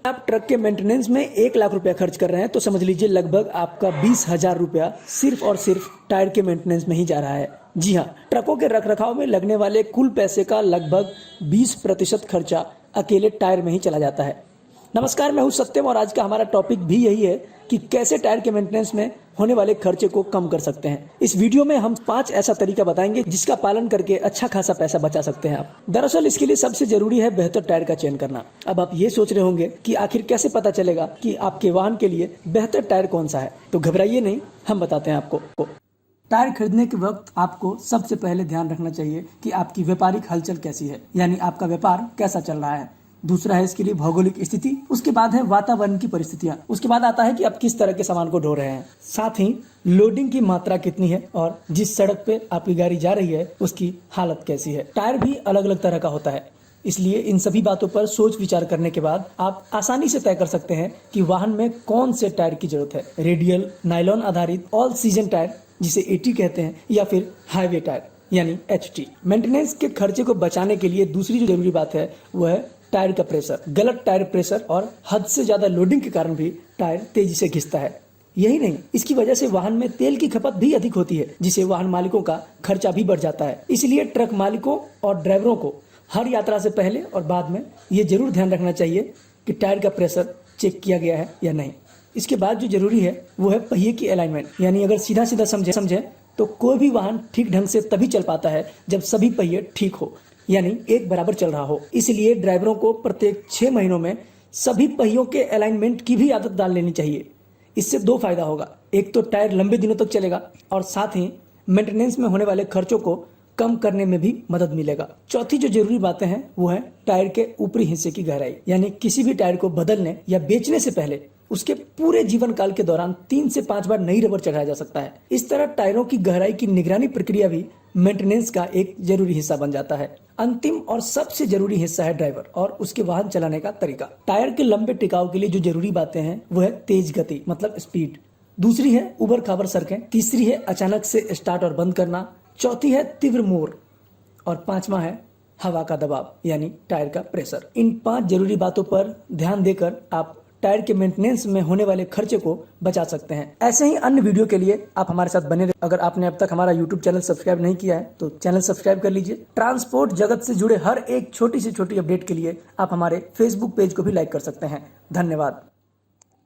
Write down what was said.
आप ट्रक के मेंटेनेंस में 1 लाख रुपया खर्च कर रहे हैं तो समझ लीजिए लगभग आपका 20,000 रुपया सिर्फ और सिर्फ टायर के मेंटेनेंस में ही जा रहा है। जी हाँ, ट्रकों के रखरखाव में लगने वाले कुल पैसे का लगभग 20% खर्चा अकेले टायर में ही चला जाता है। नमस्कार, मैं हूं सत्यम और आज का हमारा टॉपिक भी यही है कि कैसे टायर के मेंटेनेंस में होने वाले खर्चे को कम कर सकते हैं। इस वीडियो में हम 5 ऐसा तरीका बताएंगे जिसका पालन करके अच्छा खासा पैसा बचा सकते हैं आप। दरअसल इसके लिए सबसे जरूरी है बेहतर टायर का चयन करना। अब आप ये सोच रहे होंगे कि आखिर कैसे पता चलेगा कि आपके वाहन के लिए बेहतर टायर कौन सा है, तो घबराइए नहीं, हम बताते हैं आपको। टायर खरीदने के वक्त आपको सबसे पहले ध्यान रखना चाहिए कि आपकी व्यापारिक हलचल कैसी है, यानी आपका व्यापार कैसा चल रहा है। दूसरा है इसके लिए भौगोलिक स्थिति, उसके बाद है वातावरण की परिस्थितियां, उसके बाद आता है कि आप किस तरह के सामान को ढो रहे हैं, साथ ही लोडिंग की मात्रा कितनी है और जिस सड़क पे आपकी गाड़ी जा रही है उसकी हालत कैसी है। टायर भी अलग अलग तरह का होता है, इसलिए इन सभी बातों पर सोच विचार करने के बाद आप आसानी से तय कर सकते हैं कि वाहन में कौन से टायर की जरूरत है। रेडियल, नायलॉन आधारित ऑल सीजन टायर जिसे AT कहते हैं, या फिर हाईवे टायर यानी HT। मेंटेनेंस के खर्चे को बचाने के लिए दूसरी जो जरूरी बात है वो है टायर का प्रेशर। गलत टायर प्रेशर और हद से ज्यादा लोडिंग के कारण भी टायर तेजी से घिसता है। यही नहीं, इसकी वजह से वाहन में तेल की खपत भी अधिक होती है, जिससे वाहन मालिकों का खर्चा भी बढ़ जाता है। इसलिए ट्रक मालिकों और ड्राइवरों को हर यात्रा से पहले और बाद में ये जरूर ध्यान रखना चाहिए कि टायर का प्रेशर चेक किया गया है या नहीं। इसके बाद जो जरूरी है वो है पहिए की अलाइनमेंट, यानी अगर सीधा सीधा समझे तो कोई भी वाहन ठीक ढंग से तभी चल पाता है जब सभी पहिए ठीक हो, यानी एक बराबर चल रहा हो। इसलिए ड्राइवरों को प्रत्येक 6 महीनों में सभी पहियों के अलाइनमेंट की भी आदत डाल लेनी चाहिए। इससे 2 फायदा होगा, एक तो टायर लंबे दिनों तक चलेगा और साथ ही मेंटेनेंस में होने वाले खर्चों को कम करने में भी मदद मिलेगा। चौथी जो जरूरी बातें हैं वो है टायर के ऊपरी हिस्से की गहराई, यानी किसी भी टायर को बदलने या बेचने से पहले उसके पूरे जीवन काल के दौरान 3 से 5 बार नई रबर चढ़ाया जा सकता है। इस तरह टायरों की गहराई की निगरानी प्रक्रिया भी मेंटेनेंस का एक जरूरी हिस्सा बन जाता है। अंतिम और सबसे जरूरी हिस्सा है ड्राइवर और उसके वाहन चलाने का तरीका। टायर के लंबे टिकाव के लिए जो जरूरी बातें हैं वो है तेज गति मतलब स्पीड, दूसरी है उबड़ खाबड़ सड़कें, तीसरी है अचानक से स्टार्ट और बंद करना, चौथी है तीव्र मोड़ और 5वां है हवा का दबाव यानी टायर का प्रेशर। इन 5 जरूरी बातों पर ध्यान देकर आप टायर के मेंटेनेंस में होने वाले खर्चे को बचा सकते हैं। ऐसे ही अन्य वीडियो के लिए आप हमारे साथ बने रहिए। अगर आपने अब तक हमारा YouTube चैनल सब्सक्राइब नहीं किया है तो चैनल सब्सक्राइब कर लीजिए। ट्रांसपोर्ट जगत से जुड़े हर एक छोटी से छोटी अपडेट के लिए आप हमारे Facebook पेज को भी लाइक कर सकते हैं। धन्यवाद।